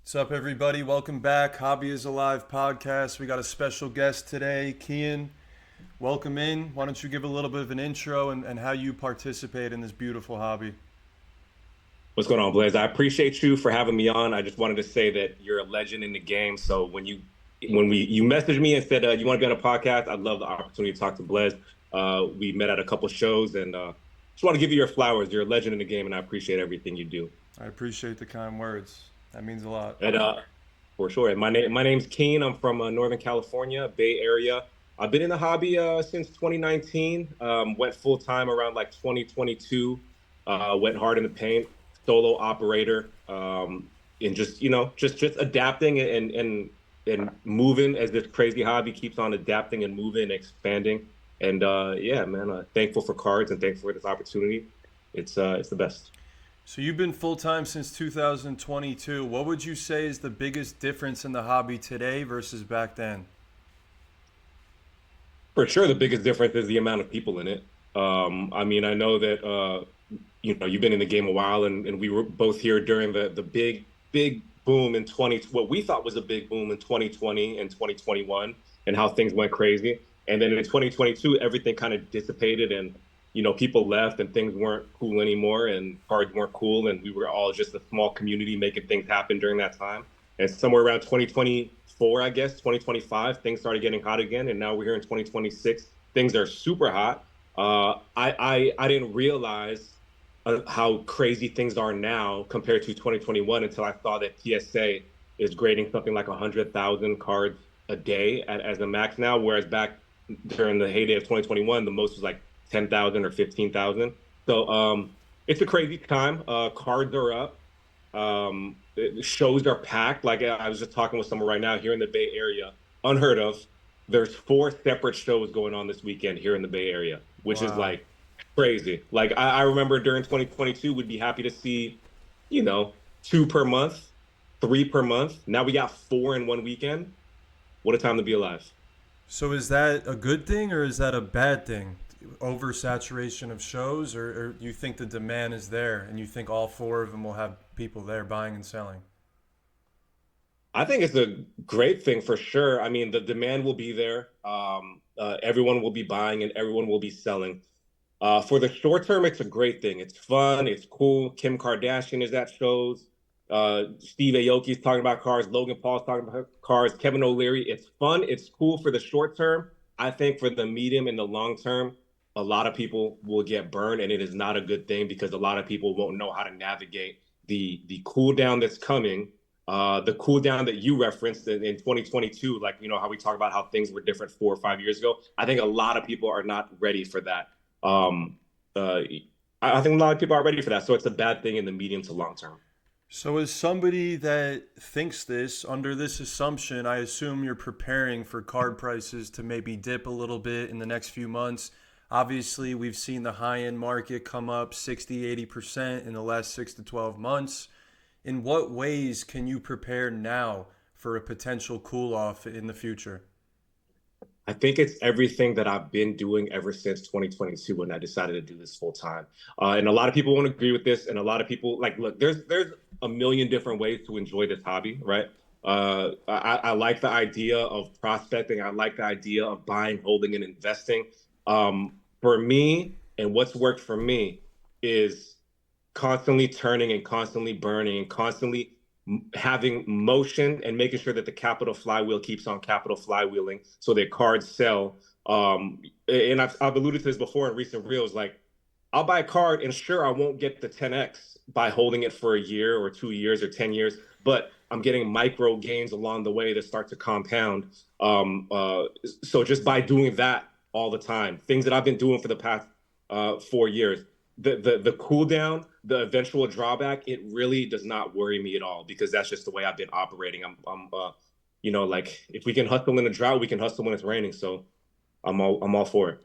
What's up, everybody? Welcome back. Hobby is Alive podcast. We got a special guest today, Kian. Welcome in. Why don't you give a little bit of an intro and how you participate in this beautiful hobby? What's going on, Blaze? I appreciate you for having me on. I just wanted to say that you're a legend in the game. So when you messaged me and said you want to be on a podcast, I'd love the opportunity to talk to Blaze. We met at a couple shows and just want to give you your flowers. You're a legend in the game, and I appreciate everything you do. I appreciate the kind words. That means a lot. And for sure. And my name's Keen. I'm from Northern California, Bay Area. I've been in the hobby since 2019. Went full time around like 2022. Went hard in the paint, solo operator, and just adapting and moving as this crazy hobby keeps on adapting and moving and expanding. And yeah, man, thankful for cards and thankful for this opportunity. It's the best. So you've been full time since 2022. What would you say is the biggest difference in the hobby today versus back then? For sure, the biggest difference is the amount of people in it. I mean, I know that you've been in the game a while, and we were both here during the big boom in 20, what we thought was a big boom in 2020 and 2021, and how things went crazy. And then in 2022, everything kind of dissipated, and people left, and things weren't cool anymore, and cards weren't cool, and we were all just a small community making things happen during that time. And somewhere around 2024, I guess, 2025, things started getting hot again, and now we're here in 2026. Things are super hot. I didn't realize how crazy things are now compared to 2021 until I saw that PSA is grading something like 100,000 cards a day as a max now, whereas back during the heyday of 2021, the most was like 10,000 or 15,000. So it's a crazy time. Cards are up. Shows are packed. Like I was just talking with someone right now here in the Bay Area, unheard of. There's four separate shows going on this weekend here in the Bay Area, which is Wow. like crazy. Like I remember during 2022, we'd be happy to see, you know, two per month, three per month. Now we got four in one weekend. What a time to be alive. So is that a good thing or is that a bad thing? Oversaturation of shows, or you think the demand is there and you think all four of them will have people there buying and selling? I think it's a great thing for sure. I mean, the demand will be there. Everyone will be buying and everyone will be selling. For the short term, it's a great thing. It's fun. It's cool. Kim Kardashian is at shows. Steve Aoki is talking about cars. Logan Paul's talking about cars. Kevin O'Leary. It's fun. It's cool for the short term. I think for the medium and the long term, a lot of people will get burned, and it is not a good thing because a lot of people won't know how to navigate the cool down that's coming. The cool down that you referenced in 2022, like how we talk about how things were different 4 or 5 years ago. I think a lot of people are not ready for that. Um, I think a lot of people are ready for that. So it's a bad thing in the medium to long term. So, as somebody that thinks this, under this assumption, I assume you're preparing for card prices to maybe dip a little bit in the next few months. Obviously, we've seen the high end market come up 60, 80% in the last 6 to 12 months. In what ways can you prepare now for a potential cool off in the future? I think it's everything that I've been doing ever since 2022 when I decided to do this full time. And a lot of people won't agree with this, and a lot of people like, look, there's a million different ways to enjoy this hobby, right? I like the idea of prospecting. I like the idea of buying, holding, and investing. For me, and what's worked for me is constantly turning and constantly burning and constantly having motion and making sure that the capital flywheel keeps on capital flywheeling so that cards sell. And I've alluded to this before in recent reels. Like, I'll buy a card and sure, I won't get the 10x by holding it for a year or 2 years or 10 years, but I'm getting micro gains along the way that start to compound. So just by doing that all the time, things that I've been doing for the past 4 years, the cool down, the eventual drawback, it really does not worry me at all because that's just the way I've been operating. Like if we can hustle in a drought, we can hustle when it's raining. So I'm all for it.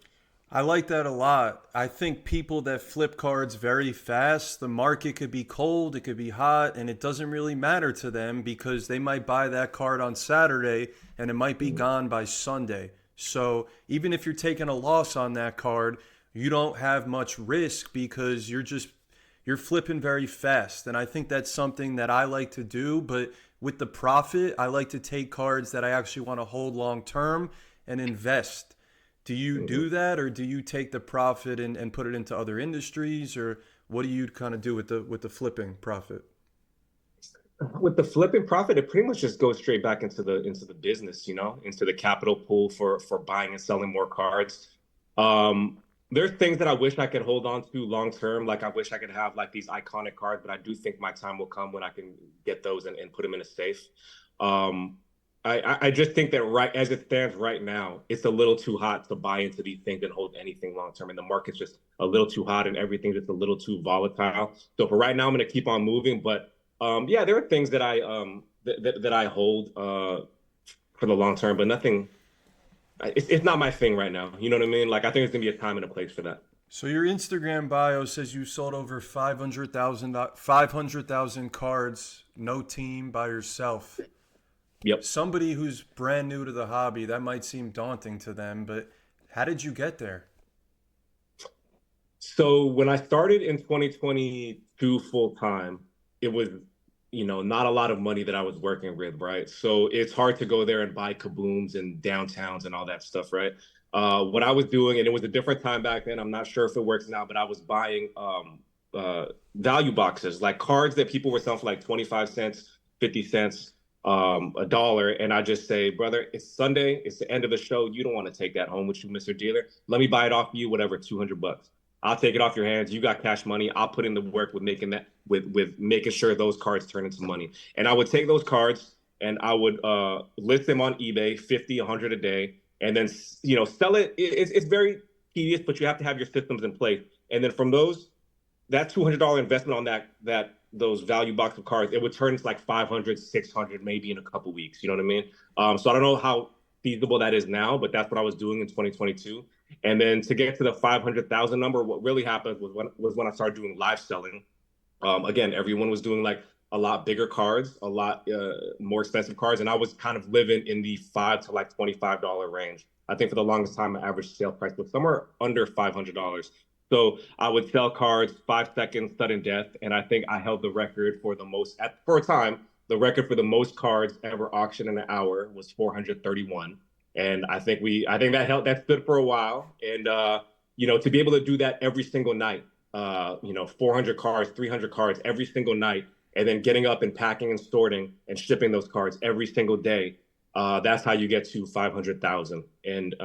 I like that a lot. I think people that flip cards very fast, the market could be cold, it could be hot, and it doesn't really matter to them because they might buy that card on Saturday and it might be gone by Sunday. So even if you're taking a loss on that card, you don't have much risk because you're flipping very fast. And I think that's something that I like to do. But with the profit, I like to take cards that I actually want to hold long term and invest. Do you Mhm. do that, or do you take the profit and put it into other industries, or what do you kind of do with the flipping profit? With the flipping profit, it pretty much just goes straight back into the business, you know, into the capital pool for buying and selling more cards. Um, there's things that I wish I could hold on to long term. Like I wish I could have like these iconic cards, but I do think my time will come when I can get those and put them in a safe. Um, I just think that right as it stands right now, it's a little too hot to buy into these things and hold anything long term. And the market's just a little too hot and everything's just a little too volatile. So for right now, I'm going to keep on moving, but yeah, there are things that that I hold for the long term, but nothing. It's not my thing right now. You know what I mean? Like I think there's gonna be a time and a place for that. So your Instagram bio says you sold over 500,000 cards, no team, by yourself. Yep. Somebody who's brand new to the hobby, that might seem daunting to them, but how did you get there? So when I started in 2022 full time, it was, you know, not a lot of money that I was working with, right? So it's hard to go there and buy kabooms and downtowns and all that stuff, right? What I was doing, and it was a different time back then. I'm not sure if it works now, but I was buying value boxes, like cards that people were selling for like 25 cents, 50 cents, a dollar. And I just say, brother, it's Sunday. It's the end of the show. You don't want to take that home with you, Mr. Dealer. Let me buy it off you, whatever, 200 bucks. I'll take it off your hands. You got cash money. I'll put in the work with making that with making sure those cards turn into money. And I would take those cards and I would list them on eBay, 50, 100 a day, and then you know sell it. It's very tedious, but you have to have your systems in place. And then from those, that $200 investment on that those value box of cards, it would turn into like 500, 600 maybe in a couple weeks. You know what I mean? So I don't know how feasible that is now, but that's what I was doing in 2022. And then to get to the 500,000 number, what really happened was when I started doing live selling. Again, everyone was doing like a lot bigger cards, a lot more expensive cards, and I was kind of living in the $5 to like $25 range. I think for the longest time, my average sale price was somewhere under $500. So I would sell cards 5 seconds, sudden death, and I think I held the record for the most for a time. The record for the most cards ever auctioned in an hour was 431, and I think that stood for a while, and you know to be able to do that every single night, you know, 400 cards, 300 cards every single night, and then getting up and packing and sorting and shipping those cards every single day. That's how you get to 500,000. And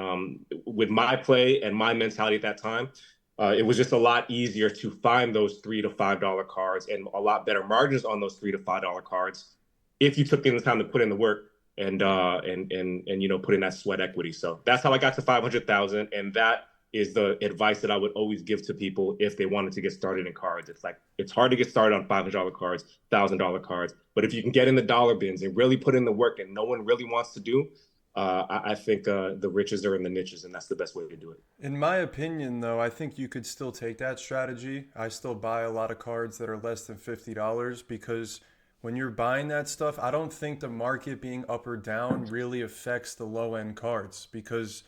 with my play and my mentality at that time, it was just a lot easier to find those $3 to $5 cards and a lot better margins on those $3 to $5 cards if you took in the time to put in the work and you know put in that sweat equity. So that's how I got to 500,000, and that is the advice that I would always give to people if they wanted to get started in cards. It's like it's hard to get started on $500 cards, $1,000 cards, but if you can get in the dollar bins and really put in the work, and no one really wants to do, I think the riches are in the niches, and that's the best way to do it. In my opinion, though, I think you could still take that strategy. I still buy a lot of cards that are less than $50 because when you're buying that stuff, I don't think the market being up or down really affects the low end cards. Because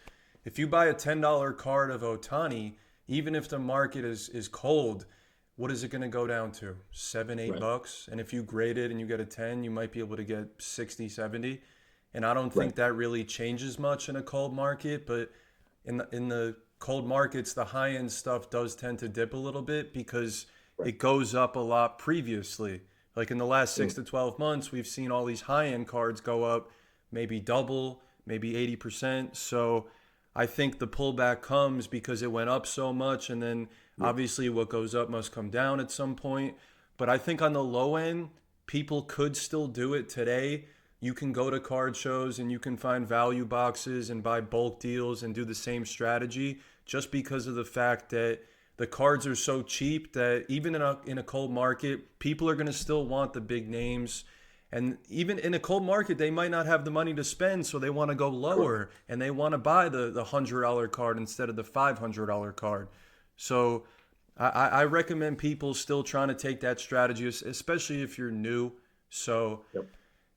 if you buy a $10 card of Otani, even if the market is cold, what is it going to go down to? Seven, eight Right, bucks. And if you grade it and you get a 10, you might be able to get 60, 70. And I don't right, think that really changes much in a cold market. But in the cold markets, the high end stuff does tend to dip a little bit because right. it goes up a lot previously. Like in the last Mm, 6 to 12 months, we've seen all these high end cards go up maybe double, maybe 80%. So I think the pullback comes because it went up so much. And then yeah, obviously what goes up must come down at some point. But I think on the low end, people could still do it today. You can go to card shows and you can find value boxes and buy bulk deals and do the same strategy just because of the fact that the cards are so cheap that even in a cold market, people are going to still want the big names. And even in a cold market, they might not have the money to spend, so they want to go correct. lower and they want to buy the $100 card instead of the $500 card. So I recommend people still trying to take that strategy, especially if you're new. So Yep.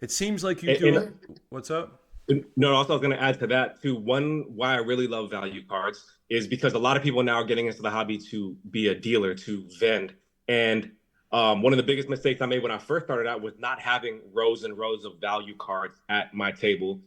it seems like you And do. What's up? no, also I was going to add to that too. One why I really love value cards is because a lot of people now are getting into the hobby to be a dealer, to vend. And one of the biggest mistakes I made when I first started out was not having rows and rows of value cards at my table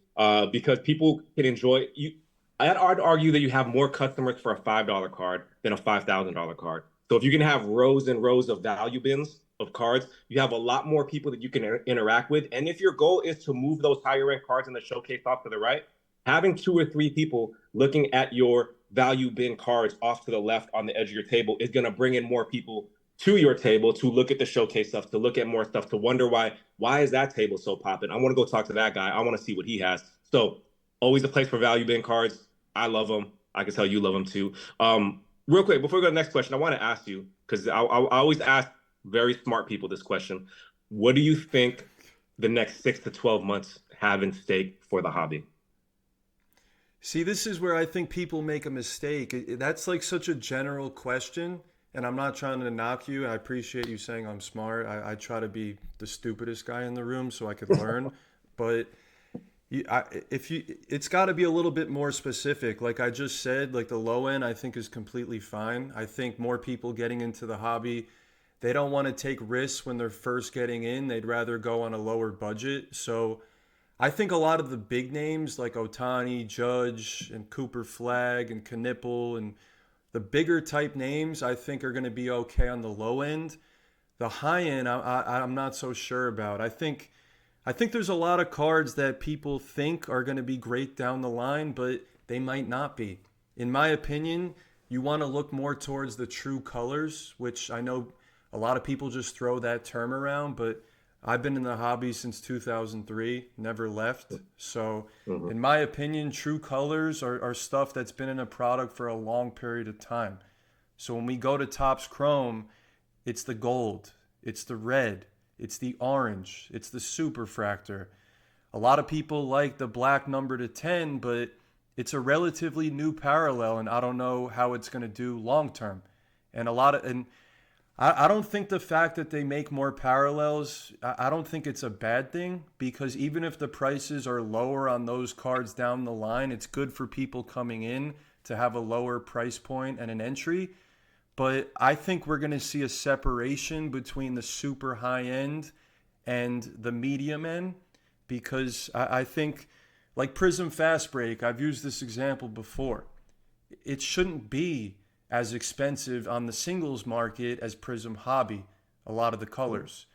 because people can enjoy you. I'd argue that you have more customers for a $5 card than a $5,000 card. So if you can have rows and rows of value bins of cards, you have a lot more people that you can interact with. And if your goal is to move those higher end cards in the showcase off to the right, having two or three people looking at your value bin cards off to the left on the edge of your table is going to bring in more people to your table to look at the showcase stuff, to look at more stuff, to wonder why is that table so popping? I want to go talk to that guy. I want to see what he has. So always a place for value bin cards. I love them. I can tell you love them too. Real quick, before we go to the next question, I want to ask you, because I always ask very smart people this question. What do you think the next 6 to 12 months have in stake for the hobby? See, this is where I think people make a mistake. That's like such a general question, and I'm not trying to knock you. I appreciate you saying I'm smart. I try to be the stupidest guy in the room so I could learn. But if you, it's got to be a little bit more specific. Like I just said, like the low end, I think is completely fine. I think more people getting into the hobby, they don't want to take risks when they're first getting in. They'd rather go on a lower budget. So I think a lot of the big names like Otani, Judge, and Cooper Flag and Knipple and the bigger type names, I think are going to be okay on the low end. The high end, I'm not so sure about. I think there's a lot of cards that people think are going to be great down the line, but they might not be. In my opinion, you want to look more towards the true colors, which I know a lot of people just throw that term around, but I've been in the hobby since 2003, never left. So, Mhm. in my opinion, true colors are stuff that's been in a product for a long period of time. So, when we go to Topps Chrome, it's the gold, it's the red, it's the orange, it's the superfractor. A lot of people like the black number to 10, but it's a relatively new parallel, and I don't know how it's going to do long term. And I don't think the fact that they make more parallels, I don't think it's a bad thing because even if the prices are lower on those cards down the line, it's good for people coming in to have a lower price point and an entry. But I think we're going to see a separation between the super high end and the medium end because I think, like Prism Fast Break, I've used this example before. It shouldn't be as expensive on the singles market as Prism Hobby, a lot of the colors.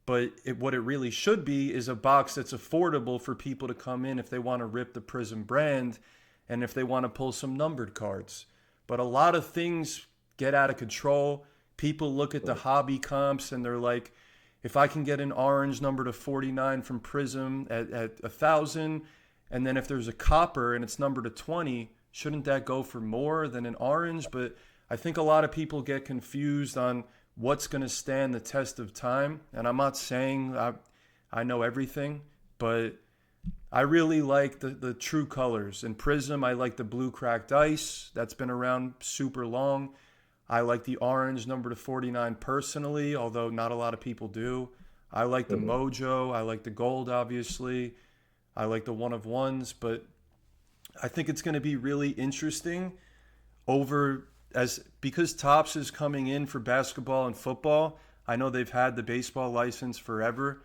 But what it really should be is a box that's affordable for people to come in if they want to rip the Prism brand and if they want to pull some numbered cards. But a lot of things get out of control. People look at the hobby comps and they're like, if I can get an orange number to 49 from Prism at 1,000, and then if there's a copper and it's numbered to 20, shouldn't that go for more than an orange? But I think a lot of people get confused on what's going to stand the test of time. And I'm not saying I know everything, but I really like the true colors. In Prism, I like the blue cracked ice. That's been around super long. I like the orange number to 49 personally, although not a lot of people do. I like the Mhm. mojo. I like the gold, obviously. I like the one of ones, but I think it's going to be really interesting over as because Topps is coming in for basketball and football. I know they've had the baseball license forever,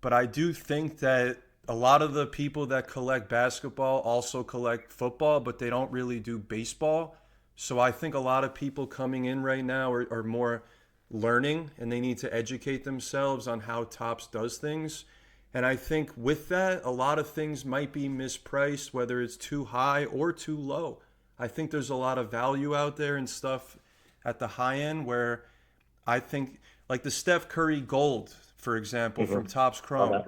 but I do think that a lot of the people that collect basketball also collect football, but they don't really do baseball. So I think a lot of people coming in right now are more learning and they need to educate themselves on how Topps does things. And I think with that, a lot of things might be mispriced, whether it's too high or too low. I think there's a lot of value out there and stuff at the high end where I think, like the Steph Curry Gold, for example, from Mhm. Topps Okay. Chrome,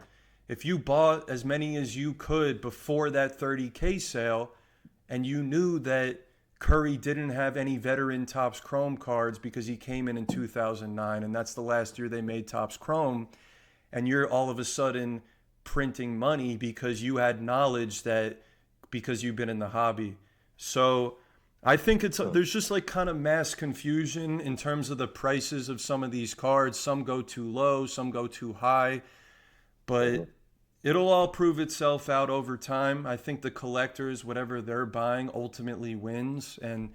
if you bought as many as you could before that 30K sale and you knew that Curry didn't have any veteran Topps Chrome cards because he came in 2009 and that's the last year they made Topps Chrome, and you're all of a sudden printing money because you had knowledge that because you've been in the hobby. So I think there's just like kind of mass confusion in terms of the prices of some of these cards. Some go too low, some go too high, but Mhm. it'll all prove itself out over time. I think the collectors, whatever they're buying, ultimately wins. And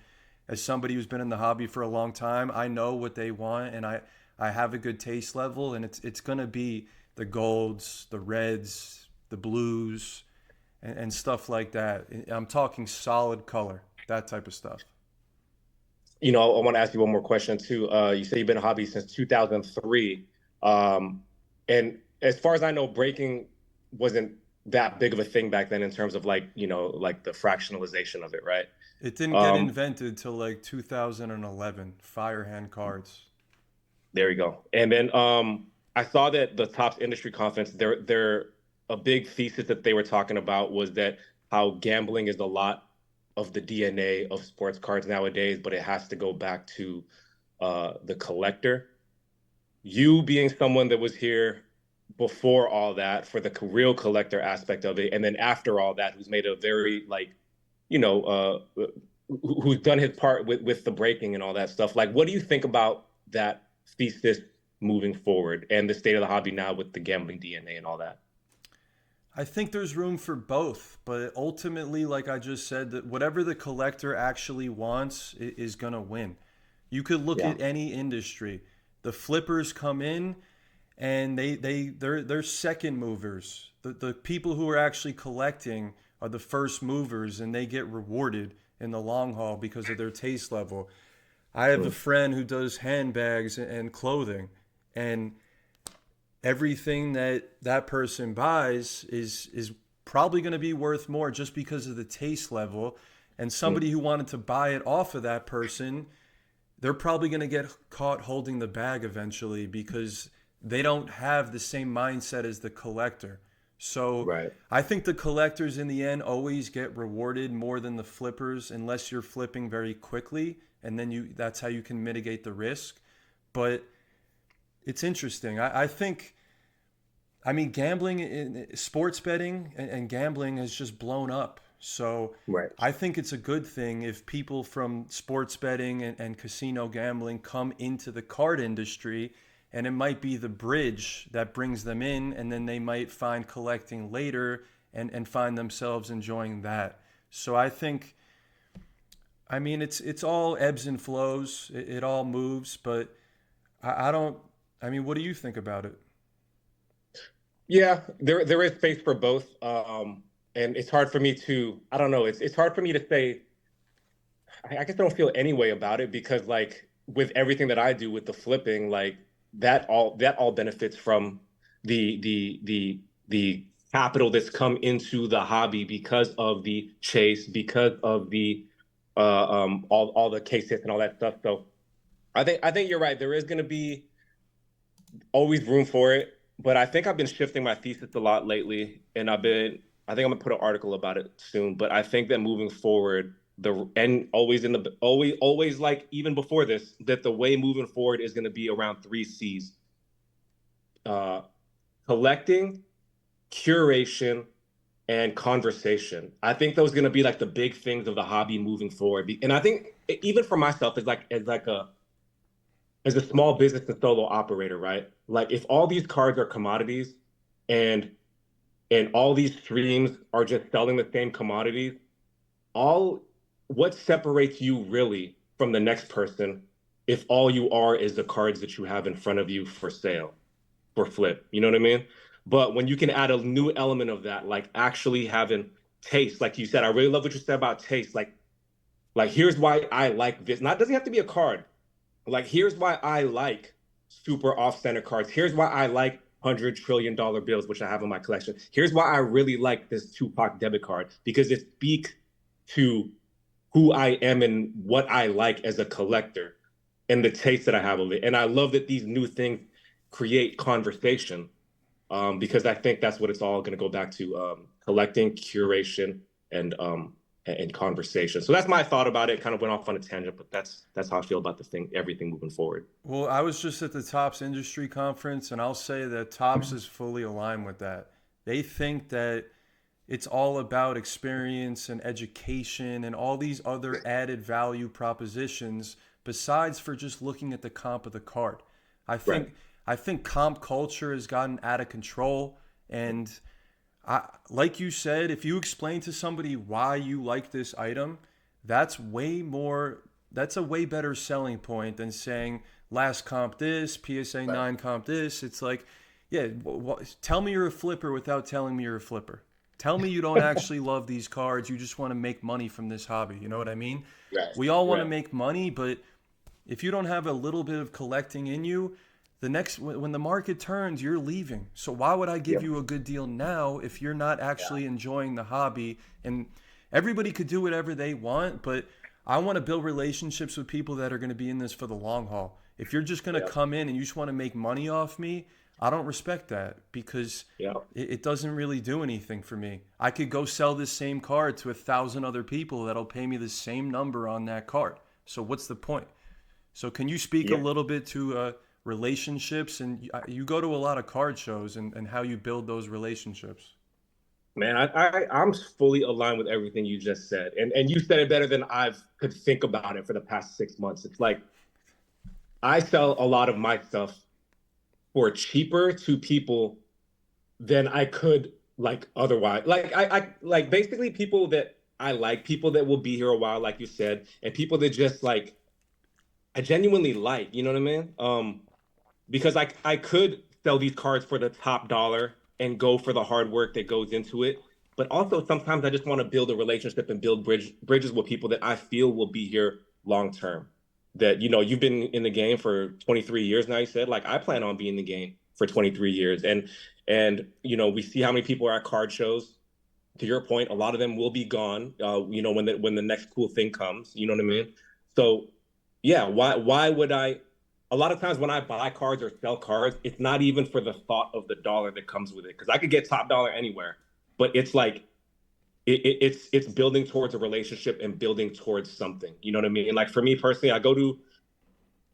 as somebody who's been in the hobby for a long time, I know what they want, and I I have a good taste level, and it's gonna be the golds, the reds, the blues, and stuff like that. I'm talking solid color, that type of stuff. I want to ask you one more question too. You say you've been a hobby since 2003, um, and as far as I know, breaking wasn't that big of a thing back then in terms of like like the fractionalization of it, right? It didn't get Um, invented till like 2011. Firehand cards. there we go. And then I saw that the Topps Industry Conference, their a big thesis that they were talking about was that how gambling is a lot of the DNA of sports cards nowadays, but it has to go back to the collector. You being someone that was here before all that for the real collector aspect of it, and then after all that, who's made a very like, you know, who's done his part with the breaking and all that stuff. Like, what do you think about that thesis moving forward and the state of the hobby now with the gambling DNA and all that? I think there's room for both, but ultimately, like I just said, that whatever the collector actually wants is gonna win. You could look Yeah. at any industry. The flippers come in and they're second movers. The people who are actually collecting are the first movers, and they get rewarded in the long haul because of their taste level. I have a True. friend who does handbags and clothing, and everything that that person buys is probably going to be worth more just because of the taste level. And Mm. somebody who wanted to buy it off of that person, they're probably going to get caught holding the bag eventually because they don't have the same mindset as the collector. So Right. I think the collectors in the end always get rewarded more than the flippers unless you're flipping very quickly, and then you that's how you can mitigate the risk. But it's interesting. I think, I mean, gambling, sports betting and gambling has just blown up. So Right. I think it's a good thing if people from sports betting and casino gambling come into the card industry, and it might be the bridge that brings them in, and then they might find collecting later and find themselves enjoying that. So I think, I mean, it's all ebbs and flows. It all moves, but I don't. I mean, what do you think about it? Yeah, there is space for both. And it's hard for me to, I don't know, it's hard for me to say, I guess I don't feel any way about it because like with everything that I do with the flipping, like that all benefits from the capital that's come into the hobby because of the chase, because of the all the case hits and all that stuff. So I think you're right. There is going to be always room for it. But I think I've been shifting my thesis a lot lately, and I think I'm gonna put an article about it soon. But I think that moving forward, and always in the always like even before this, that the way moving forward is gonna be around three C's: uh, collecting, curation, and conversation. I think those are gonna be like the big things of the hobby moving forward. And I think even for myself, as a small business and solo operator, right? Like if all these cards are commodities and all these streams are just selling the same commodities, all what separates you really from the next person if all you are is the cards that you have in front of you for sale, for flip. You know what I mean? But when you can add a new element of that, like actually having taste, like you said, I really love what you said about taste. Like here's why I like this. Not doesn't have to be a card, like, here's why I like super off-center cards. Here's why I like $100 trillion bills, which I have in my collection. Here's why I really like this Tupac debit card because it speaks to who I am and what I like as a collector and the taste that I have of it. And I love that these new things create conversation because I think that's what it's all going to go back to collecting, curation, and conversation. So that's my thought about it. Kind of went off on a tangent, but that's how I feel about the thing, everything moving forward. Well, I was just at the Tops Industry Conference, and I'll say that Tops is fully aligned with that. They think that it's all about experience and education and all these other added value propositions besides for just looking at the comp of the card. I Right. think I think comp culture has gotten out of control, and like you said, if you explain to somebody why you like this item, that's way more that's a way better selling point than saying last comp this, PSA Right. 9 comp this. It's like, yeah, tell me you're a flipper without telling me you're a flipper. Tell me you don't actually love these cards. You just want to make money from this hobby. You know what I mean? Right. We all want to Right. make money, but if you don't have a little bit of collecting in you, the next when the market turns, you're leaving. So why would I give Yep. you a good deal now if you're not Yeah. actually enjoying the hobby? And everybody could do whatever they want, but I want to build relationships with people that are going to be in this for the long haul. If you're just going to Yep. come in and you just want to make money off me, I don't respect that because Yep. it doesn't really do anything for me. I could go sell this same card to 1,000 other people that'll pay me the same number on that card. So what's the point? So can you speak a Yeah. little bit to relationships and you go to a lot of card shows and how you build those relationships? Man, I'm fully aligned with everything you just said, and you said it better than I've could think about it for the past 6 months. It's like I sell a lot of my stuff for cheaper to people than I could like otherwise. Like I like basically people that I like, people that will be here a while, like you said, and people that just like I genuinely like. You know what I mean? Because I could sell these cards for the top dollar and go for the hard work that goes into it. But also sometimes I just want to build a relationship and build bridges with people that I feel will be here long term. That you've been in the game for 23 years now. You said like I plan on being in the game for 23 years, and we see how many people are at card shows. To your point, a lot of them will be gone. When the next cool thing comes. You know what I mean? So yeah, why would I? A lot of times when I buy cards or sell cards, it's not even for the thought of the dollar that comes with it because I could get top dollar anywhere, but it's like it's building towards a relationship and building towards something. You know what I mean? Like for me personally, I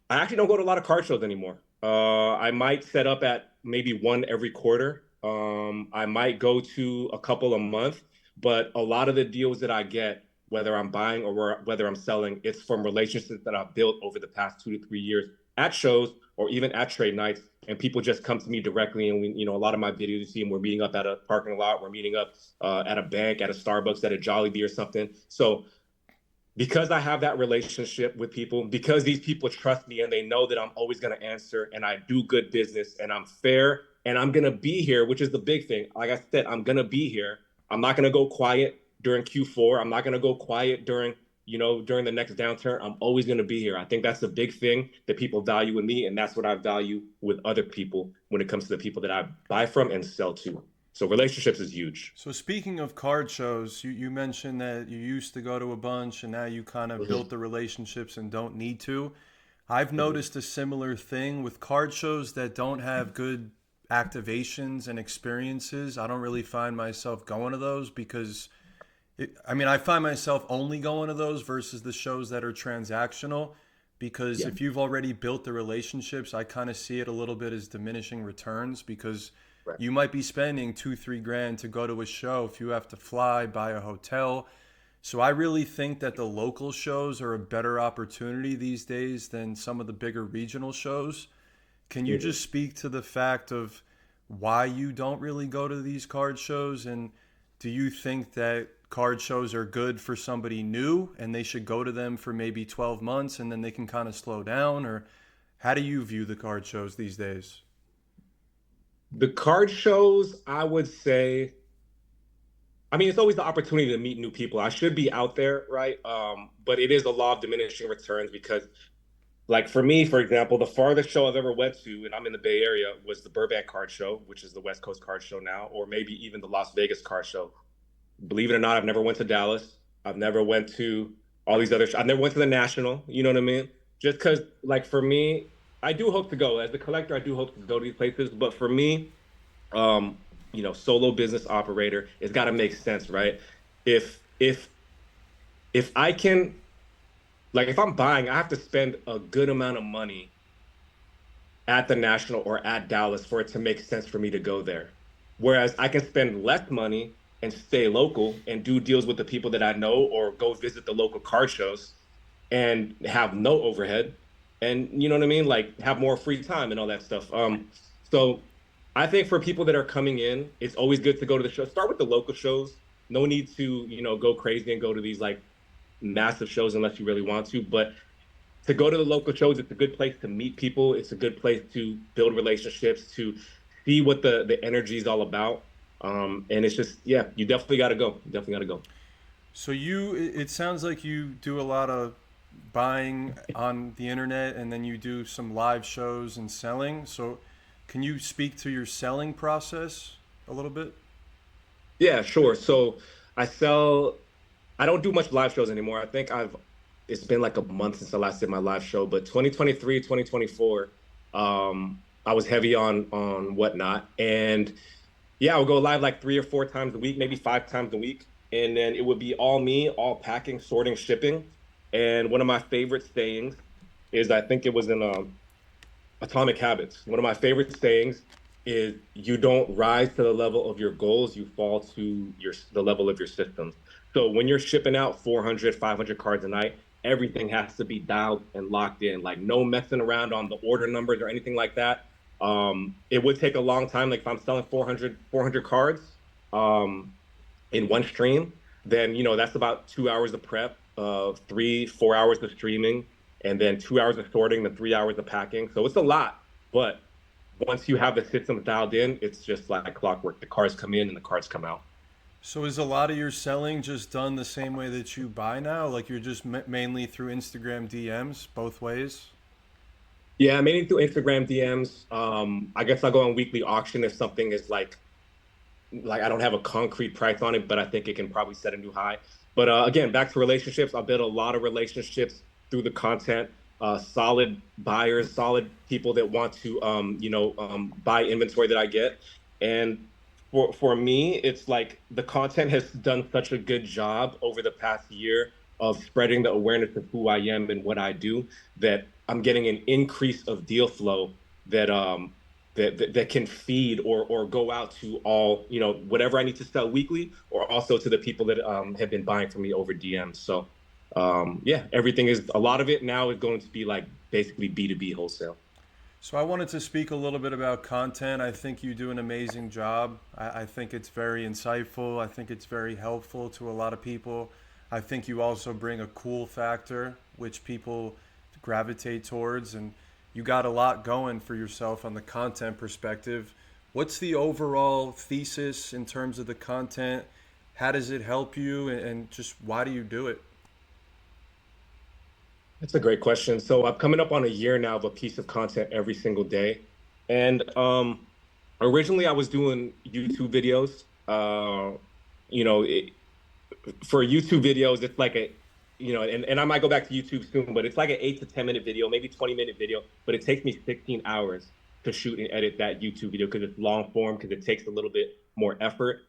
actually don't go to a lot of card shows anymore. I might set up at maybe one every quarter. I might go to a couple a month, but a lot of the deals that I get, whether I'm buying or whether I'm selling, it's from relationships that I've built over the past 2 to 3 years at shows or even at trade nights. And people just come to me directly, and a lot of my videos, you see them, we're meeting up at a parking lot, we're meeting up at a bank, at a Starbucks, at a Jollibee or something. So because I have that relationship with people, because these people trust me and they know that I'm always going to answer and I do good business and I'm fair and I'm going to be here, which is the big thing. Like I said, I'm going to be here. I'm not going to go quiet during Q4. I'm not going to go quiet during the next downturn. I'm always going to be here. I think that's the big thing that people value in me. And that's what I value with other people when it comes to the people that I buy from and sell to. So relationships is huge. So speaking of card shows, you mentioned that you used to go to a bunch and now you kind of Mm-hmm. built the relationships and don't need to. I've Mm-hmm. noticed a similar thing with card shows that don't have good activations and experiences. I don't really find myself going to those because I find myself only going to those versus the shows that are transactional because Yeah. if you've already built the relationships, I kind of see it a little bit as diminishing returns because Right. you might be spending 2 3 grand to go to a show if you have to fly, buy a hotel. So I really think that the local shows are a better opportunity these days than some of the bigger regional shows. Can you Mm-hmm. just speak to the fact of why you don't really go to these card shows? And do you think that card shows are good for somebody new and they should go to them for maybe 12 months and then they can kind of slow down? Or how do you view the card shows these days? The card shows, I would say, I mean, it's always the opportunity to meet new people. I should be out there, right? But it is a law of diminishing returns because, like for me, for example, the farthest show I've ever went to, and I'm in the Bay Area, was the Burbank Card Show, which is the West Coast Card Show now, or maybe even the Las Vegas Card Show. Believe it or not, I've never went to Dallas. I've never went to all these other. I've never went to the National. You know what I mean? Just because, like for me, I do hope to go as a collector. I do hope to go to these places, but for me, um, solo business operator, it's got to make sense, right? If if if I can, like, if I'm buying, I have to spend a good amount of money at the National or at Dallas for it to make sense for me to go there. Whereas I can spend less money and stay local and do deals with the people that I know or go visit the local card shows and have no overhead and you know what I mean? Like have more free time and all that stuff. So I think for people that are coming in, it's always good to go to the show. Start with the local shows. No need to, go crazy and go to these like massive shows unless you really want to. But to go to the local shows, it's a good place to meet people. It's a good place to build relationships, to see what the energy is all about. And it's just, yeah, you definitely got to go. Definitely got to go. So it sounds like you do a lot of buying on the internet and then you do some live shows and selling. So can you speak to your selling process a little bit? Yeah, sure. So I sell. I don't do much live shows anymore. I think it's been like a month since I last did my live show, but 2023, 2024, I was heavy on Whatnot. And yeah, I would go live like 3 or 4 times a week, maybe 5 times a week. And then it would be all me, all packing, sorting, shipping. And one of my favorite sayings is I think it was in Atomic Habits. One of my favorite sayings is you don't rise to the level of your goals, you fall to the level of your systems. So when you're shipping out 400, 500 cards a night, everything has to be dialed and locked in. Like no messing around on the order numbers or anything like that. It would take a long time. Like if I'm selling 400 cards um, in one stream, then that's about 2 hours of prep, 3, 4 hours of streaming, and then 2 hours of sorting, then 3 hours of packing. So it's a lot, but once you have the system dialed in, it's just like clockwork. The cards come in and the cards come out. So is a lot of your selling just done the same way that you buy now? Like you're just mainly through Instagram DMs, both ways? Yeah, mainly through Instagram DMs. I guess I'll go on weekly auction if something is like I don't have a concrete price on it, but I think it can probably set a new high. But again, back to relationships. I built a lot of relationships through the content. Solid buyers, solid people that want to buy inventory that I get. And for me, it's like the content has done such a good job over the past year of spreading the awareness of who I am and what I do, that I'm getting an increase of deal flow that that can feed or go out to all, whatever I need to sell weekly, or also to the people that have been buying from me over DMs. So yeah, everything is, a lot of it now is going to be like basically B2B wholesale. So I wanted to speak a little bit about content. I think you do an amazing job. I think it's very insightful. I think it's very helpful to a lot of people. I think you also bring a cool factor, which people gravitate towards, and you got a lot going for yourself on the content perspective. What's the overall thesis in terms of the content? How does it help you, and just why do you do it? That's a great question. So I'm coming up on a year now of a piece of content every single day. And originally I was doing YouTube videos. You know, it, for YouTube videos, it's like and I might go back to YouTube soon, but it's like an 8 to 10 minute video, maybe 20-minute video, but it takes me 16 hours to shoot and edit that YouTube video because it's long form, because it takes a little bit more effort.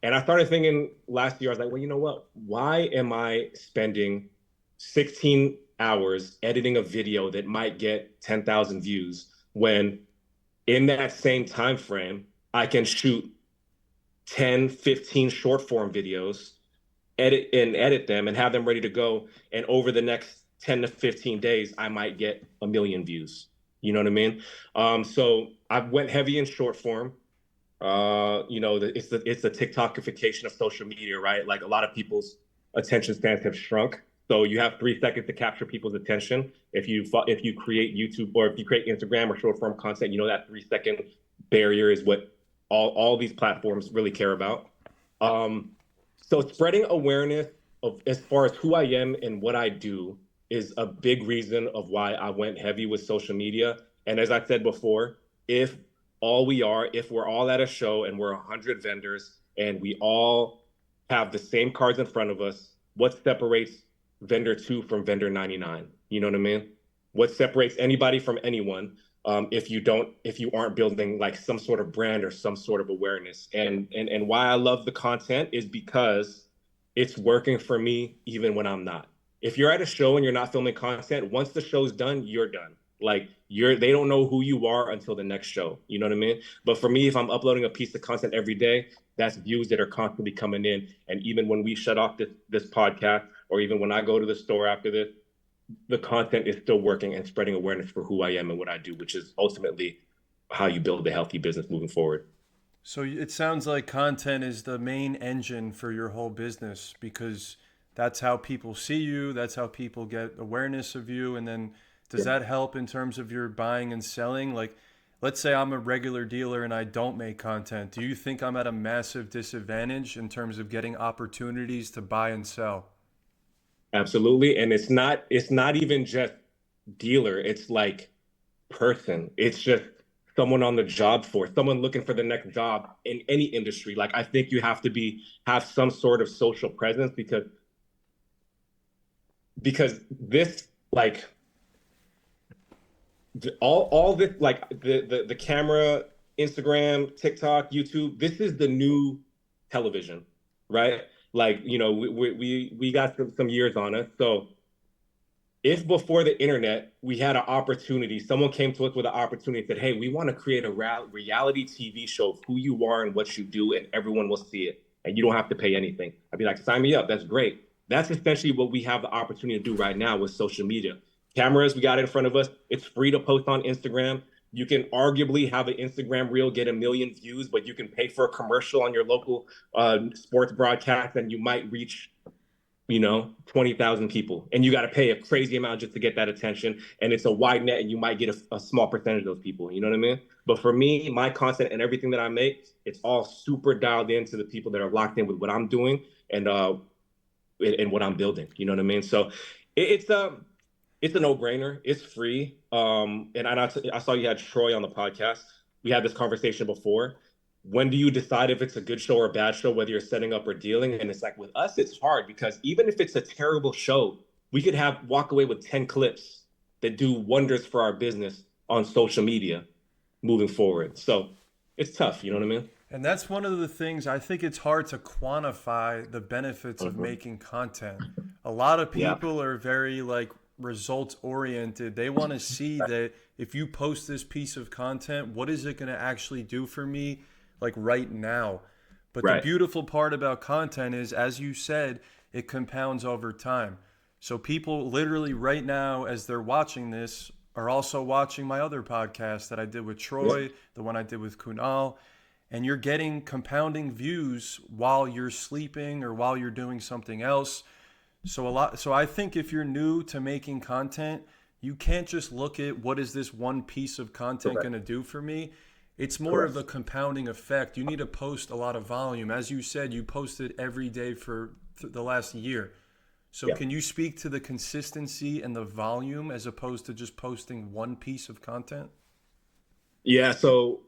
And I started thinking last year, I was like, well, you know what? Why am I spending 16 hours editing a video that might get 10,000 views when in that same time frame, I can shoot 10, 15 short form videos, edit them and have them ready to go. And over the next 10 to 15 days, I might get 1 million views. You know what I mean? So I went heavy in short form. It's the TikTokification of social media, right? Like a lot of people's attention spans have shrunk. So you have 3 seconds to capture people's attention. If you create YouTube, or if you create Instagram or short form content, that 3 second barrier is what all these platforms really care about. So spreading awareness of as far as who I am and what I do is a big reason of why I went heavy with social media. And as I said before, if we're all at a show and we're 100 vendors and we all have the same cards in front of us, what separates vendor 2 from vendor 99? You know what I mean? What separates anybody from anyone, if you aren't building like some sort of brand or some sort of awareness? And why I love the content is because it's working for me even when I'm not. If you're at a show and you're not filming content, once the show's done, you're done. Like they don't know who you are until the next show. You know what I mean? But for me, if I'm uploading a piece of content every day, that's views that are constantly coming in. And even when we shut off this podcast, or even when I go to the store after this, the content is still working and spreading awareness for who I am and what I do, which is ultimately how you build a healthy business moving forward. So it sounds like content is the main engine for your whole business because that's how people see you, that's how people get awareness of you, and then Does that help in terms of your buying and selling? Like, let's say I'm a regular dealer and I don't make content. Do you think I'm at a massive disadvantage in terms of getting opportunities to buy and sell? Absolutely. And it's not even just dealer, it's like person. It's just someone on the job force, someone looking for the next job in any industry. Like I think you have to be have some sort of social presence because this like all this like the camera, Instagram, TikTok, YouTube, this is the new television, right? Like, we got some years on us. So if before the internet we had an opportunity, someone came to us with an opportunity and said, hey, we want to create a reality TV show of who you are and what you do, and everyone will see it, and you don't have to pay anything. I'd be like, sign me up. That's great. That's essentially what we have the opportunity to do right now with social media. Cameras, we got it in front of us. It's free to post on Instagram. You can arguably have an Instagram reel get 1 million views, but you can pay for a commercial on your local sports broadcast, and you might reach 20,000 people, and you got to pay a crazy amount just to get that attention. And it's a wide net, and you might get a small percentage of those people. You know what I mean? But for me, my content and everything that I make, it's all super dialed into the people that are locked in with what I'm doing and what I'm building. You know what I mean? So it's a no-brainer. It's free. And I saw you had Troy on the podcast. We had this conversation before. When do you decide if it's a good show or a bad show, whether you're setting up or dealing? And it's like with us, it's hard because even if it's a terrible show, we could walk away with 10 clips that do wonders for our business on social media moving forward. So it's tough, you know what I mean? And that's one of the things I think it's hard to quantify the benefits of Mm-hmm. making content. A lot of Yeah. people are very like results oriented. They want to see that if you post this piece of content, what is it going to actually do for me like right now? But the Right. beautiful part about content is, as you said, it compounds over time. So people literally right now, as they're watching this, are also watching my other podcast that I did with Yeah. Troy, the one I did with Kunal, and you're getting compounding views while you're sleeping or while you're doing something else. So I think if you're new to making content, you can't just look at what is this one piece of content Correct. going to do for me. It's more of Correct. a compounding effect. You need to post a lot of volume. As you said, you posted every day for the last year. So Yeah. can you speak to the consistency and the volume as opposed to just posting one piece of content? Yeah. So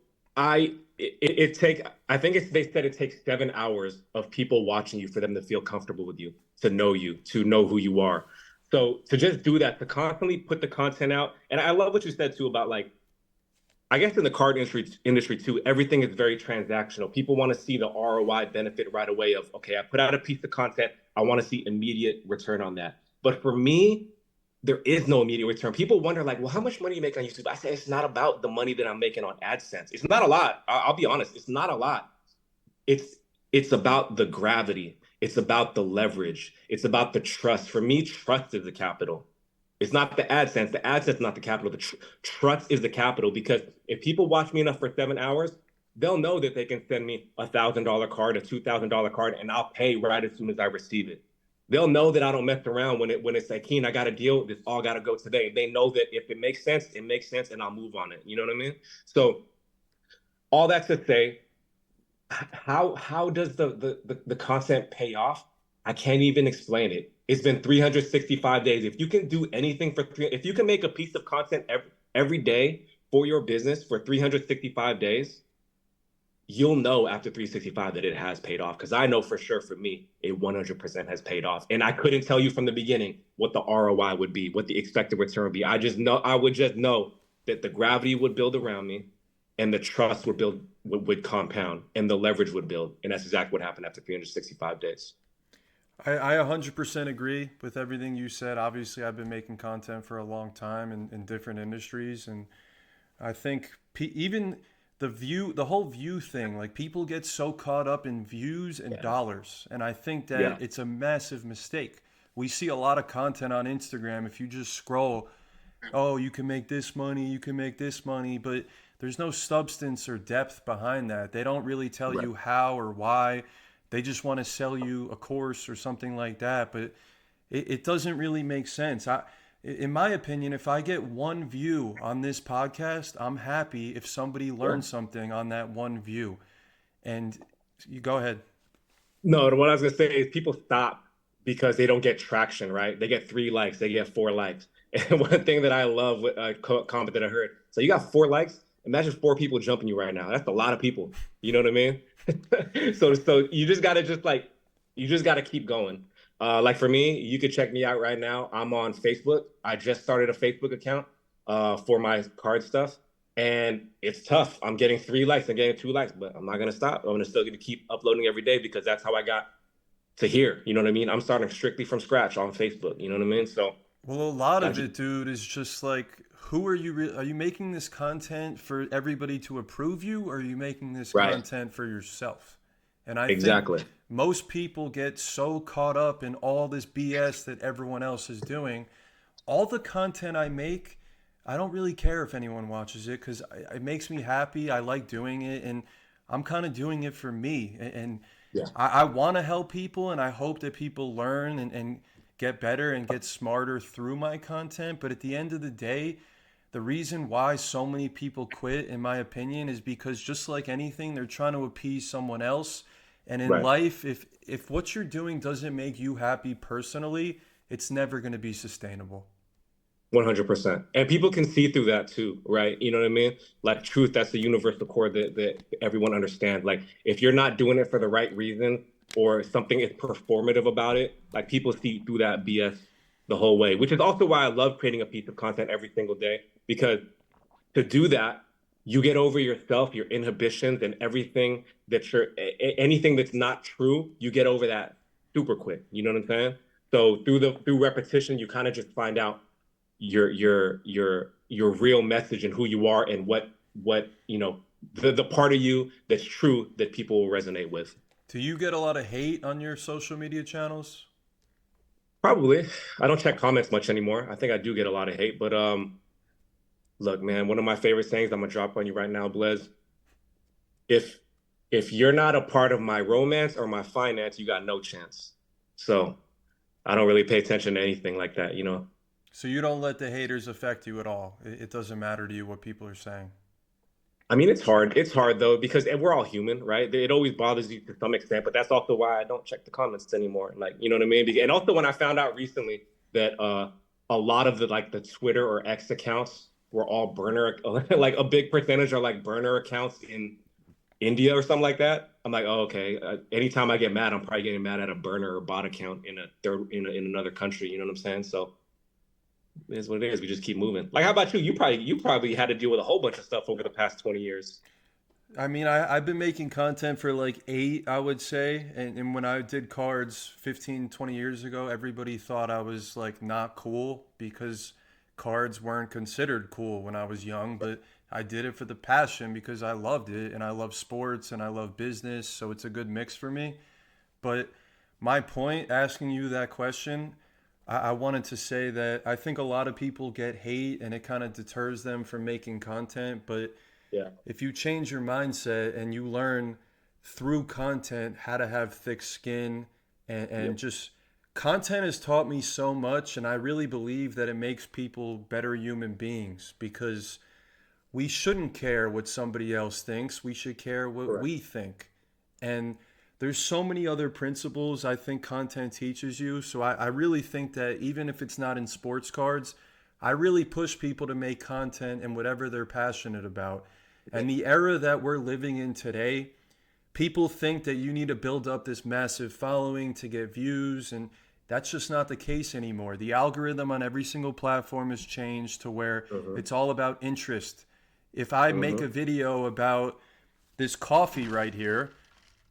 it take I think they said it takes 7 hours of people watching you for them to feel comfortable with you, to know who you are. So to just do that, to constantly put the content out, and I love what you said too about like I guess in the card industry too, everything is very transactional. People want to see the ROI benefit right away of, okay, I put out a piece of content, I want to see immediate return on that. But for me, there is no immediate return. People wonder like, well, how much money you make on YouTube? I say it's not about the money that I'm making on AdSense. It's not a lot. I'll be honest, it's not a lot. It's it's about the gravity. It's about the leverage. It's about the trust. For me, trust is the capital. It's not the AdSense. The AdSense is not the capital. Trust is the capital because if people watch me enough for 7 hours, they'll know that they can send me $1,000 card, a $2,000 card, and I'll pay right as soon as I receive it. They'll know that I don't mess around when it's like, Keen, I got a deal. This all got to go today. They know that if it makes sense, and I'll move on it. You know what I mean? So all that to say, how does the content pay off? I can't even explain it. It's been 365 days. If you can do anything if you can make a piece of content every day for your business for 365 days, you'll know after 365 that it has paid off. Because I know for sure for me, it 100% has paid off. And I couldn't tell you from the beginning what the ROI would be, what the expected return would be. I would just know that the gravity would build around me and the trust would compound and the leverage would build. And that's exactly what happened after 365 days. I 100% agree with everything you said. Obviously, I've been making content for a long time in different industries. And I think even the whole view thing, like people get so caught up in views and Yeah. dollars. And I think that Yeah. it's a massive mistake. We see a lot of content on Instagram. If you just scroll, oh, you can make this money, you can make this money, but there's no substance or depth behind that. They don't really tell Right. you how or why. They just want to sell you a course or something like that, but it doesn't really make sense. In my opinion, if I get one view on this podcast, I'm happy if somebody Yeah. learns something on that one view. And you go ahead. No, what I was gonna say is people stop because they don't get traction, right? They get 3 likes, they get 4 likes. And one thing that I love with a comment that I heard, so you got 4 likes. Imagine 4 people jumping you right now. That's a lot of people. You know what I mean? So you just gotta you just gotta keep going. Like for me, you could check me out right now. I'm on Facebook. I just started a Facebook account for my card stuff. And it's tough. I'm getting 3 likes and getting 2 likes, but I'm not gonna stop. I'm gonna still gonna keep uploading every day because that's how I got to here. You know what I mean? I'm starting strictly from scratch on Facebook. You know what I mean? So Well, a lot of that's it, dude, is just like, who are you? Are you making this content for everybody to approve you, or are you making this right. content for yourself? And I think Exactly. most people get so caught up in all this BS that everyone else is doing. All the content I make, I don't really care if anyone watches it because it makes me happy. I like doing it, and I'm kind of doing it for me. And Yeah. I want to help people, and I hope that people learn and get better and get smarter through my content. But at the end of the day, the reason why so many people quit, in my opinion, is because just like anything, they're trying to appease someone else. And in Right. life, if what you're doing doesn't make you happy personally, it's never going to be sustainable. 100%. And people can see through that too, right? You know what I mean? Like truth, that's the universal core that everyone understands. Like if you're not doing it for the right reason or something is performative about it, like people see through that BS the whole way, which is also why I love creating a piece of content every single day because to do that, you get over yourself, your inhibitions, and everything that anything that's not true, you get over that super quick. You know what I'm saying? So through repetition, you kind of just find out your real message and who you are and what the part of you that's true that people will resonate with. Do you get a lot of hate on your social media channels? Probably. I don't check comments much anymore. I think I do get a lot of hate, but look, man, one of my favorite sayings I'm gonna drop on you right now, Blez. If if you're not a part of my romance or my finance, you got no chance. So I don't really pay attention to anything like that, you know. So you don't let the haters affect you at all. It doesn't matter to you what people are saying. I mean, it's hard. It's hard though because and we're all human, right? It always bothers you to some extent, but that's also why I don't check the comments anymore. Like, you know what I mean? And also when I found out recently that a lot of the Twitter or X accounts were all burner, like a big percentage are like burner accounts in India or something like that. I'm like, oh, okay. Anytime I get mad, I'm probably getting mad at a burner or bot account in a third in another country. You know what I'm saying? So it is what it is. We just keep moving. Like, how about you? You probably had to deal with a whole bunch of stuff over the past 20 years. I mean, I've been making content for like eight, I would say. And when I did cards 15, 20 years ago, everybody thought I was like not cool because cards weren't considered cool when I was young. But I did it for the passion because I loved it and I love sports and I love business. So it's a good mix for me. But my point, asking you that question, I wanted to say that I think a lot of people get hate and it kind of deters them from making content. But Yeah. if you change your mindset and you learn through content how to have thick skin and Yep. just content has taught me so much. And I really believe that it makes people better human beings because we shouldn't care what somebody else thinks. We should care what Correct. we think. And there's so many other principles I think content teaches you. So I really think that even if it's not in sports cards, I really push people to make content in whatever they're passionate about. And the era that we're living in today, people think that you need to build up this massive following to get views, and that's just not the case anymore. The algorithm on every single platform has changed to where Mm-hmm. it's all about interest. If I make Mm-hmm. a video about this coffee right here,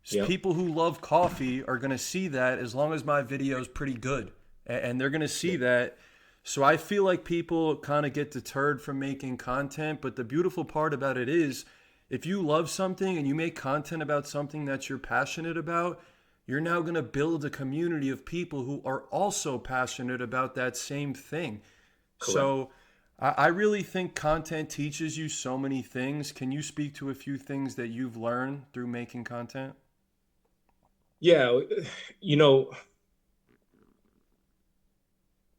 Yep. people who love coffee are going to see that as long as my video is pretty good. And they're going to see Yep. that. So I feel like people kind of get deterred from making content. But the beautiful part about it is if you love something and you make content about something that you're passionate about, you're now going to build a community of people who are also passionate about that same thing. Correct. So I really think content teaches you so many things. Can you speak to a few things that you've learned through making content? Yeah. You know,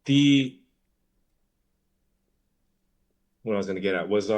the what I was gonna get at was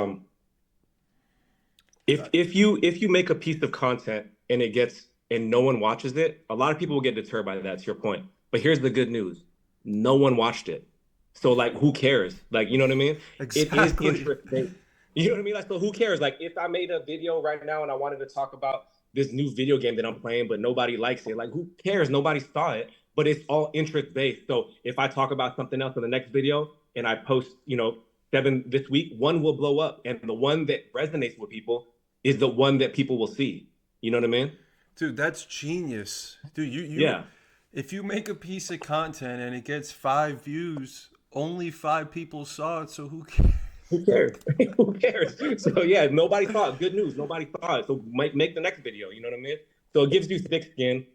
if you make a piece of content and it gets and no one watches it, a lot of people will get deterred by that, to your point. But here's the good news. No one watched it. So like who cares? Like, you know what I mean? It is Exactly. interest based. You know what I mean? Like, so who cares? Like if I made a video right now and I wanted to talk about this new video game that I'm playing, but nobody likes it, like who cares? Nobody saw it, but it's all interest based. So if I talk about something else in the next video and I post, 7 this week, one will blow up. And the one that resonates with people is the one that people will see. You know what I mean? Dude, that's genius. Dude, you Yeah. if you make a piece of content and it gets 5 views, only 5 people saw it, so who cares? Who cares? Who cares? So yeah, nobody saw it. Good news. Nobody saw it. So make the next video. You know what I mean? So it gives you thick skin.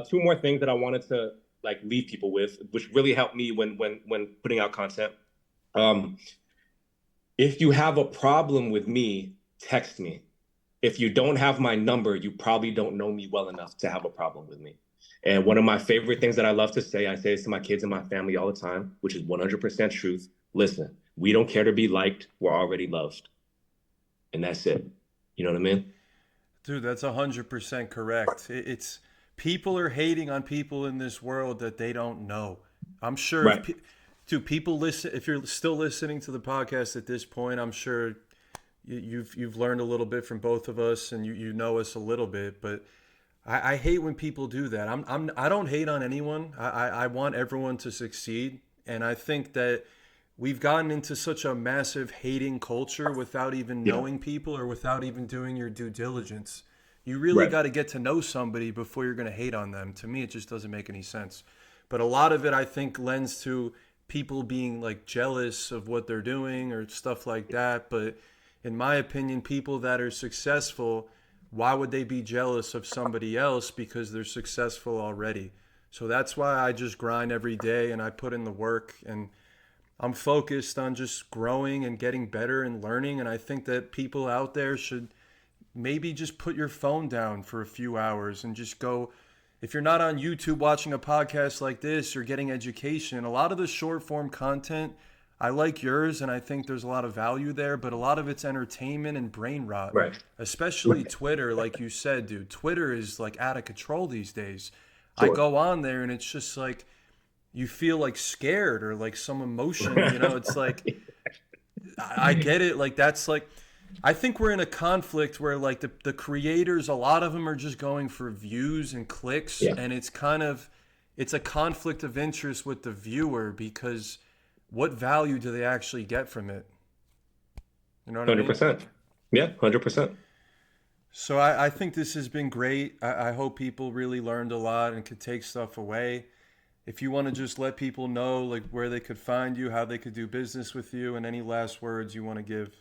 Two more things that I wanted to like leave people with, which really helped me when putting out content. Um, if you have a problem with me, text me. If you don't have my number, you probably don't know me well enough to have a problem with me. And one of my favorite things that I love to say, I say this to my kids and my family all the time, which is 100% truth. Listen, we don't care to be liked. We're already loved. And that's it. You know what I mean? Dude, that's 100% correct. It's people are hating on people in this world that they don't know. I'm sure if Right. dude, people listen, if you're still listening to the podcast at this point, I'm sure you've learned a little bit from both of us, and you know us a little bit. But I hate when people do that. I don't hate on anyone. I want everyone to succeed, and I think that we've gotten into such a massive hating culture without even Yeah. knowing people or without even doing your due diligence. You really Right. got to get to know somebody before you're going to hate on them. To me, it just doesn't make any sense. But a lot of it, I think, lends to people being like jealous of what they're doing or stuff like that. But in my opinion, people that are successful, why would they be jealous of somebody else because they're successful already? So that's why I just grind every day and I put in the work, and I'm focused on just growing and getting better and learning. And I think that people out there should maybe just put your phone down for a few hours and just go. If you're not on YouTube watching a podcast like this or getting education, a lot of the short form content, I like yours and I think there's a lot of value there, but a lot of it's entertainment and brain rot, Right. especially Right. Twitter. Like you said, dude, Twitter is like out of control these days. I Sure. go on there and it's just like you feel like scared or like some emotion, it's like I get it. Like that's like I think we're in a conflict where like the creators, a lot of them are just going for views and clicks, Yeah. and it's a conflict of interest with the viewer because what value do they actually get from it? You know what I mean? 100%. Yeah. 100%. So I think this has been great. I hope people really learned a lot and could take stuff away. If you want to just let people know like where they could find you, how they could do business with you, and any last words you want to give.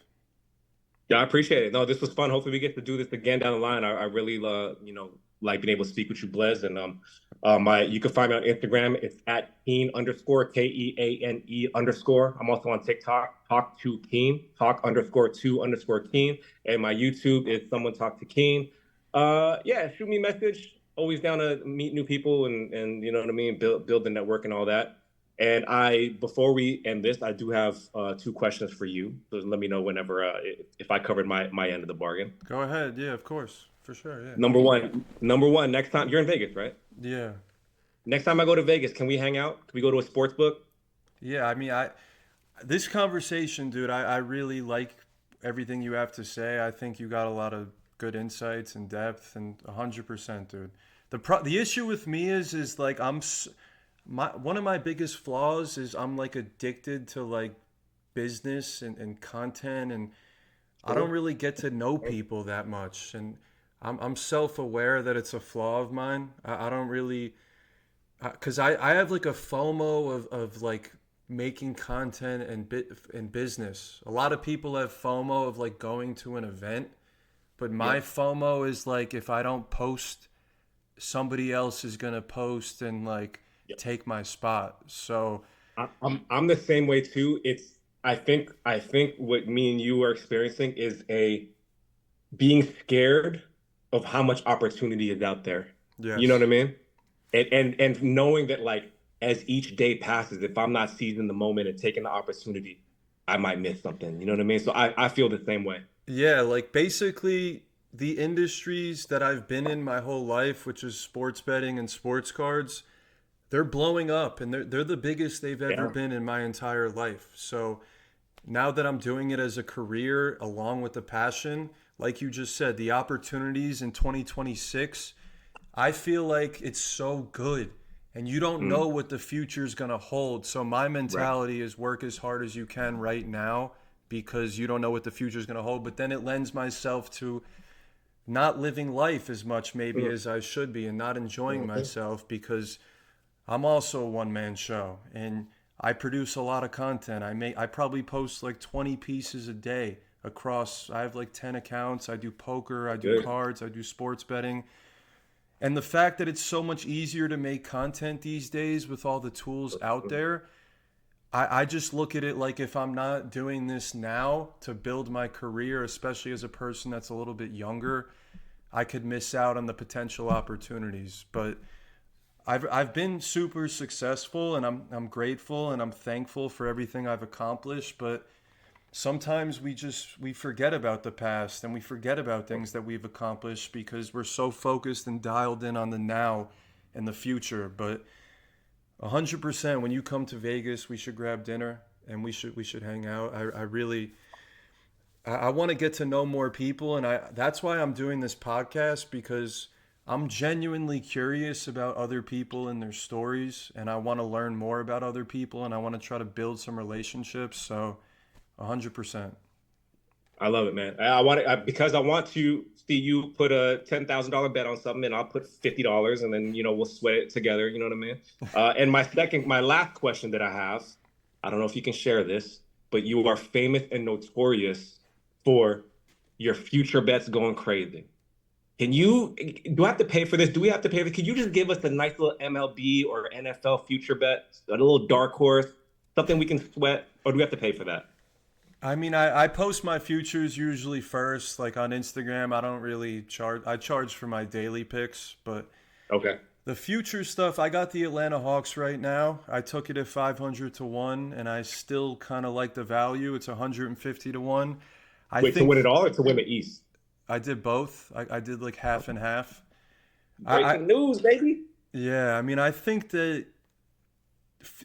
Yeah, I appreciate it. No, this was fun. Hopefully, we get to do this again down the line. I really, like being able to speak with you, Blez. And my you can find me on Instagram. It's at Keen underscore KEANE underscore. I'm also on TikTok, Talk to Keen, Talk underscore two underscore Keen. And my YouTube is Someone Talk to Keen. Yeah, shoot me a message. Always down to meet new people and you know what I mean, build the network and all that. And before we end this, I do have two questions for you. So let me know whenever if I covered my end of the bargain. Go ahead. Yeah, of course. For sure. Yeah. Number one. Next time you're in Vegas, right? Yeah. Next time I go to Vegas, can we hang out? Can we go to a sports book? Yeah. I mean, this conversation, dude, I really like everything you have to say. I think you got a lot of good insights and depth, and 100%, dude. The issue with me is like my one of my biggest flaws is I'm like addicted to like business and content, and I don't really get to know people that much, and I'm self-aware that it's a flaw of mine. I don't really because I have like a FOMO of like making content and business. A lot of people have FOMO of like going to an event, but my Yeah. FOMO is like if I don't post, somebody else is gonna post and like take my spot. So I'm the same way too. I think what me and you are experiencing is a being scared of how much opportunity is out there. You know what I yes, mean? And knowing that like as each day passes, if I'm not seizing the moment and taking the opportunity, I might miss something. You know what I mean? So I feel the same way. Yeah, like basically the industries that I've been in my whole life, which is sports betting and sports cards, they're blowing up and they're the biggest they've ever Yeah. been in my entire life. So now that I'm doing it as a career along with the passion, like you just said, the opportunities in 2026, I feel like it's so good. And you don't Mm, know what the future is going to hold. So my right. mentality is work as hard as you can right now because you don't know what the future is going to hold. But then it lends myself to not living life as much maybe Mm, as I should be and not enjoying mhm. myself because I'm also a one man show and I produce a lot of content. I probably post like 20 pieces a day across I have like 10 accounts. I do poker, I do Good. cards, I do sports betting. And the fact that it's so much easier to make content these days with all the tools out Mm, there, I just look at it like if I'm not doing this now to build my career, especially as a person that's a little bit younger, I could miss out on the potential opportunities. But I've been super successful and I'm grateful and I'm thankful for everything I've accomplished, but sometimes we forget about the past and we forget about things that we've accomplished because we're so focused and dialed in on the now and the future. But 100% when you come to Vegas, we should grab dinner and we should hang out. I really I want to get to know more people, and I that's why I'm doing this podcast because I'm genuinely curious about other people and their stories, and I want to learn more about other people, and I want to try to build some relationships. So, 100%. I love it, man. I want it because I want to see you put a $10,000 bet on something, and I'll put $50, and then we'll sweat it together. You know what I mean? And my last question that I have, I don't know if you can share this, but you are famous and notorious for your future bets going crazy. Can you? Do I have to pay for this? Do we have to pay for? Can you just give us a nice little MLB or NFL future bet, a little dark horse, something we can sweat, or do we have to pay for that? I mean, I post my futures usually first, like on Instagram. I don't really charge. I charge for my daily picks, but Okay. the future stuff, I got the Atlanta Hawks right now. I took it at 500 to 1, and I still kind of like the value. It's 150 to 1. I Wait, to win it think all or to win the East? I did both. I did like half and half. I Breaking news, baby. yeah, I mean, I think that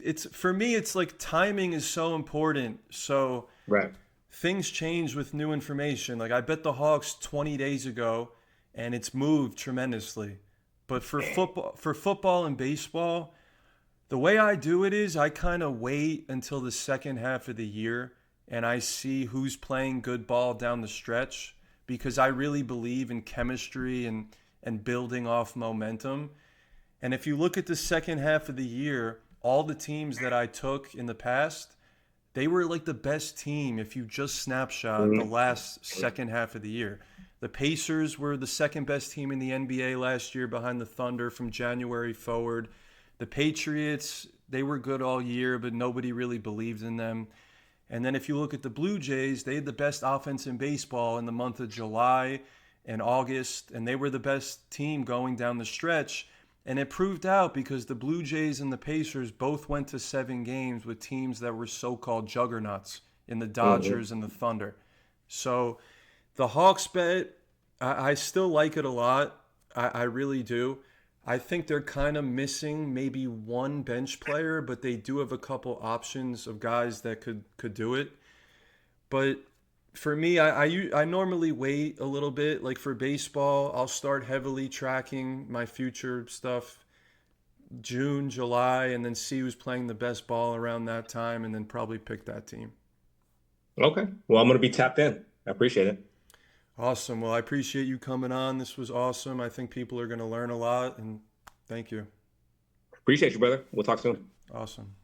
it's for me, it's like timing is so important. So Right. things change with new information. Like I bet the Hawks 20 days ago and it's moved tremendously. But for football and baseball, the way I do it is I kind of wait until the second half of the year and I see who's playing good ball down the stretch because I really believe in chemistry and building off momentum. And if you look at the second half of the year, all the teams that I took in the past, they were like the best team if you just snapshot the Mhm. last second half of the year. The Pacers were the second best team in the NBA last year behind the Thunder from January forward. The Patriots, they were good all year, but nobody really believed in them. And then if you look at the Blue Jays, they had the best offense in baseball in the month of July and August, and they were the best team going down the stretch. And it proved out because the Blue Jays and the Pacers both went to 7 games with teams that were so called juggernauts in the Mhm. Dodgers and the Thunder. So the Hawks bet, I still like it a lot. I really do. I think they're kind of missing maybe one bench player, but they do have a couple options of guys that could do it. But for me, I normally wait a little bit. Like for baseball, I'll start heavily tracking my future stuff June, July, and then see who's playing the best ball around that time, and then probably pick that team. Okay. Well, I'm gonna be tapped in. I appreciate it. Awesome. Well, I appreciate you coming on. This was awesome. I think people are going to learn a lot, and thank you. Appreciate you, brother. We'll talk soon. Awesome.